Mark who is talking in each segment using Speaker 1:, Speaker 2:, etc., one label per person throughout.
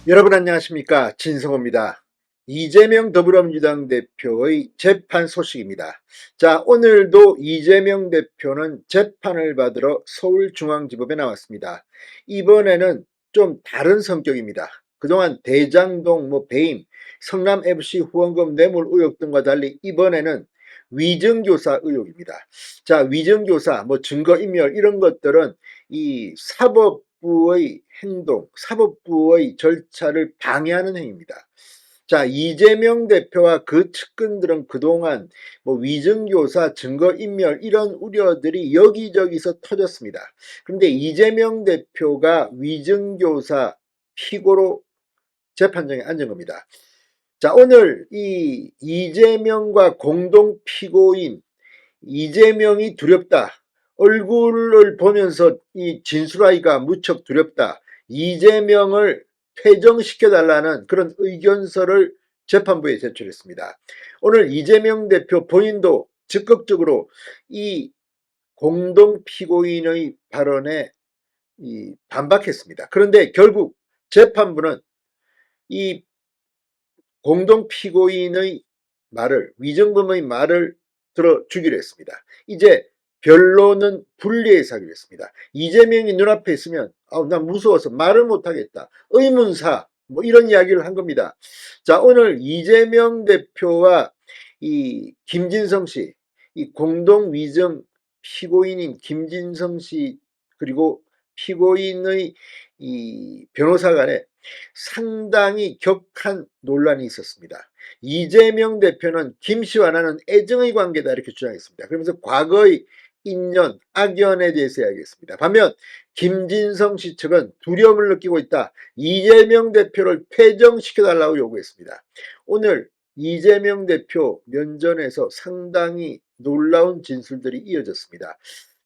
Speaker 1: 여러분 안녕하십니까, 진성호입니다. 이재명 더불어민주당 대표의 재판 소식입니다. 자, 오늘도 이재명 대표는 재판을 받으러 서울중앙지법에 나왔습니다. 이번에는 좀 다른 성격입니다. 그동안 대장동, 배임, 성남FC 후원금 뇌물 의혹 등과 달리 이번에는 위증교사 의혹입니다. 자, 위증교사, 증거인멸 이런 것들은 이 사법부의 행동, 사법부의 절차를 방해하는 행위입니다. 자, 이재명 대표와 그 측근들은 그동안 위증교사, 증거인멸 이런 우려들이 여기저기서 터졌습니다. 그런데 이재명 대표가 위증교사 피고로 재판정에 앉은 겁니다. 자, 오늘 이 이재명과 공동 피고인 이재명이 두렵다. 얼굴을 보면서 이 진술하기가 무척 두렵다. 이재명을 퇴정시켜달라는 그런 의견서를 재판부에 제출했습니다. 오늘 이재명 대표 본인도 적극적으로 이 공동 피고인의 발언에 반박했습니다. 그런데 결국 재판부는 이 공동 피고인의 말을, 위정범의 말을 들어주기로 했습니다. 이제 변론은 분리해서 하기로 했습니다. 이재명이 눈앞에 있으면 난 무서워서 말을 못하겠다. 의문사 이런 이야기를 한 겁니다. 자, 오늘 이재명 대표와 이 김진성 씨, 이 공동 위정 피고인인 김진성 씨 그리고 피고인의 이 변호사 간에 상당히 격한 논란이 있었습니다. 이재명 대표는 김 씨와 나는 애정의 관계다 이렇게 주장했습니다. 그러면서 과거의 인연, 악연에 대해서 이야기했습니다. 반면 김진성 씨 측은 두려움을 느끼고 있다. 이재명 대표를 퇴정시켜달라고 요구했습니다. 오늘 이재명 대표 면전에서 상당히 놀라운 진술들이 이어졌습니다.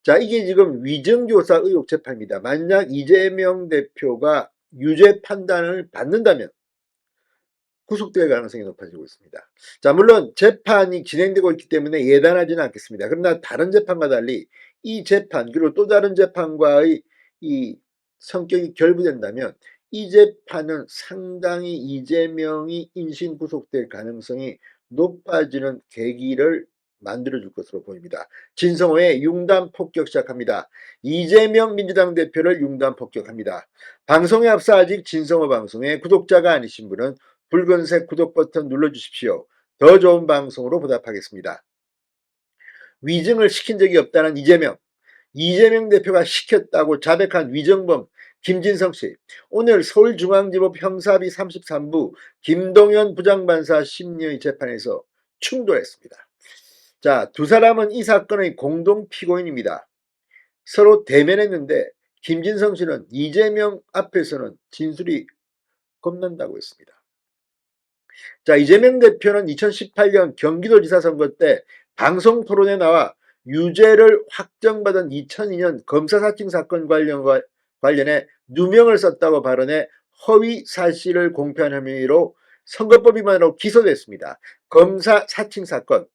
Speaker 1: 자, 이게 지금 위증교사 의혹 재판입니다. 만약 이재명 대표가 유죄 판단을 받는다면 구속될 가능성이 높아지고 있습니다. 자, 물론 재판이 진행되고 있기 때문에 예단하지는 않겠습니다. 그러나 다른 재판과 달리 이 재판 그리고 또 다른 재판과의 이 성격이 결부된다면 이 재판은 상당히 이재명이 인신 구속될 가능성이 높아지는 계기를 만들어줄 것으로 보입니다. 진성호의 융단 폭격 시작합니다. 이재명 민주당 대표를 융단 폭격합니다. 방송에 앞서 아직 진성호 방송에 구독자가 아니신 분은 붉은색 구독 버튼 눌러주십시오. 더 좋은 방송으로 보답하겠습니다. 위증을 시킨 적이 없다는 이재명 대표가 시켰다고 자백한 위증범 김진성 씨. 오늘 서울중앙지법 형사비 33부 김동연 부장판사 심리의 재판에서 충돌했습니다. 자, 두 사람은 이 사건의 공동 피고인입니다. 서로 대면했는데 김진성 씨는 이재명 앞에서는 진술이 겁난다고 했습니다. 자, 이재명 대표는 2018년 경기도지사 선거 때 방송 토론에 나와 유죄를 확정받은 2002년 검사사칭 사건 관련해 누명을 썼다고 발언해 허위 사실을 공표한 혐의로 선거법 위반으로 기소됐습니다. 검사 사칭 사건.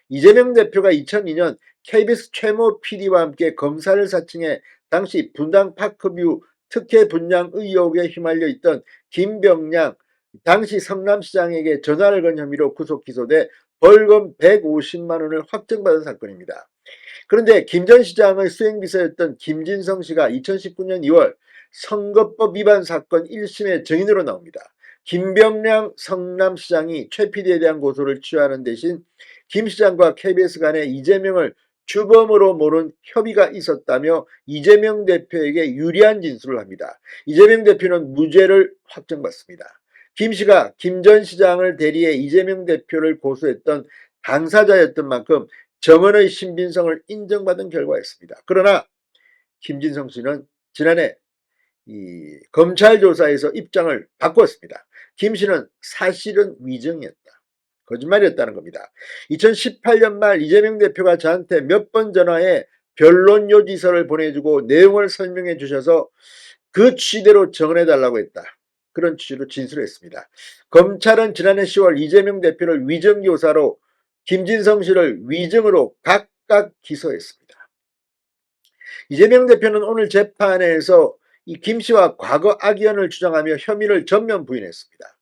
Speaker 1: 이재명 대표가 2002년 KBS 최모 PD와 함께 검사를 사칭해 당시 분당 파크뷰 특혜 분양 의혹에 휘말려 있던 김병량 당시 성남시장에게 전화를 건 혐의로 구속 기소돼 벌금 150만 원을 확정받은 사건입니다. 그런데 김 전 시장의 수행비서였던 김진성 씨가 2019년 2월 선거법 위반 사건 1심의 증인으로 나옵니다. 김병량 성남시장이 최 PD에 대한 고소를 취하는 대신 김 시장과 KBS 간에 이재명을 주범으로 모른 협의가 있었다며 이재명 대표에게 유리한 진술을 합니다. 이재명 대표는 무죄를 확정받습니다. 김 씨가 김 전 시장을 대리해 이재명 대표를 고소했던 당사자였던 만큼 정언의 신빙성을 인정받은 결과였습니다. 그러나 김진성 씨는 지난해 이 검찰 조사에서 입장을 바꿨습니다. 김 씨는 사실은 위증이었다. 거짓말이었다는 겁니다. 2018년 말 이재명 대표가 저한테 몇 번 전화해 변론 요지서를 보내주고 내용을 설명해 주셔서 그 취지대로 정언해달라고 했다. 그런 취지로 진술했습니다. 검찰은 지난해 10월 이재명 대표를 위증교사로 김진성 씨를 위증으로 각각 기소했습니다. 이재명 대표는 오늘 재판에서 이 김 씨와 과거 악연을 주장하며 혐의를 전면 부인했습니다.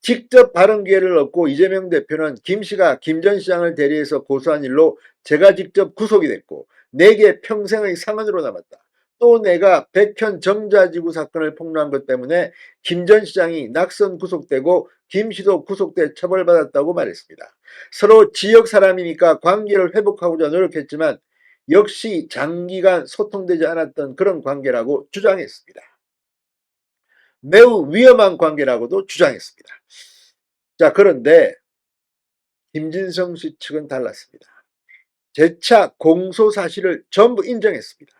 Speaker 1: 직접 발언 기회를 얻고 이재명 대표는 김 씨가 김 전 시장을 대리해서 고소한 일로 제가 직접 구속이 됐고 내게 평생의 상흔으로 남았다. 또 내가 백현 정자지구 사건을 폭로한 것 때문에 김 전 시장이 낙선 구속되고 김 씨도 구속돼 처벌받았다고 말했습니다. 서로 지역 사람이니까 관계를 회복하고자 노력했지만 역시 장기간 소통되지 않았던 그런 관계라고 주장했습니다. 매우 위험한 관계라고도 주장했습니다. 자, 그런데 김진성 씨 측은 달랐습니다. 재차 공소 사실을 전부 인정했습니다.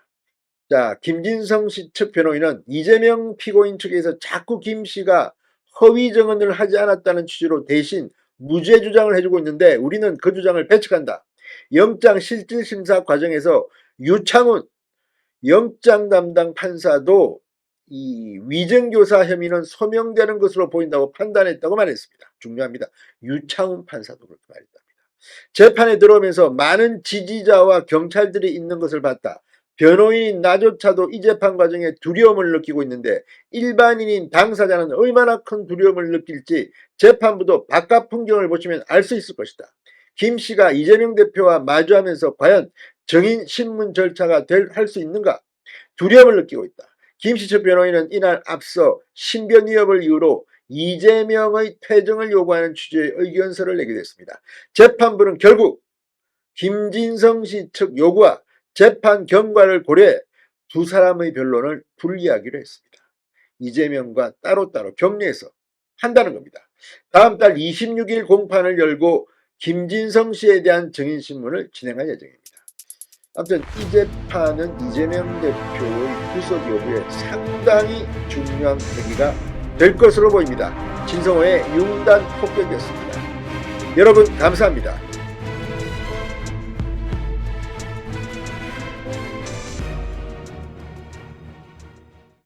Speaker 1: 자, 김진성 씨 측 변호인은 이재명 피고인 측에서 자꾸 김 씨가 허위 증언을 하지 않았다는 취지로 대신 무죄 주장을 해주고 있는데 우리는 그 주장을 배척한다. 영장 실질심사 과정에서 유창훈 영장 담당 판사도 이 위증교사 혐의는 소명되는 것으로 보인다고 판단했다고 말했습니다. 중요합니다. 유창훈 판사도 그렇게 말했답니다. 재판에 들어오면서 많은 지지자와 경찰들이 있는 것을 봤다. 변호인인 나조차도 이 재판 과정에 두려움을 느끼고 있는데 일반인인 당사자는 얼마나 큰 두려움을 느낄지 재판부도 바깥 풍경을 보시면 알 수 있을 것이다. 김 씨가 이재명 대표와 마주하면서 과연 정인 신문 절차가 할 수 있는가? 두려움을 느끼고 있다. 김 씨 측 변호인은 이날 앞서 신변 위협을 이유로 이재명의 퇴정을 요구하는 취지의 의견서를 내기도 했습니다. 재판부는 결국 김진성 씨 측 요구와 재판 경과를 고려해 두 사람의 변론을 분리하기로 했습니다. 이재명과 따로따로 격리해서 한다는 겁니다. 다음 달 26일 공판을 열고 김진성 씨에 대한 증인신문을 진행할 예정입니다. 아무튼 이 재판은 이재명 대표의 구속 여부에 상당히 중요한 계기가 될 것으로 보입니다. 진성호의 융단 폭격이었습니다. 여러분 감사합니다.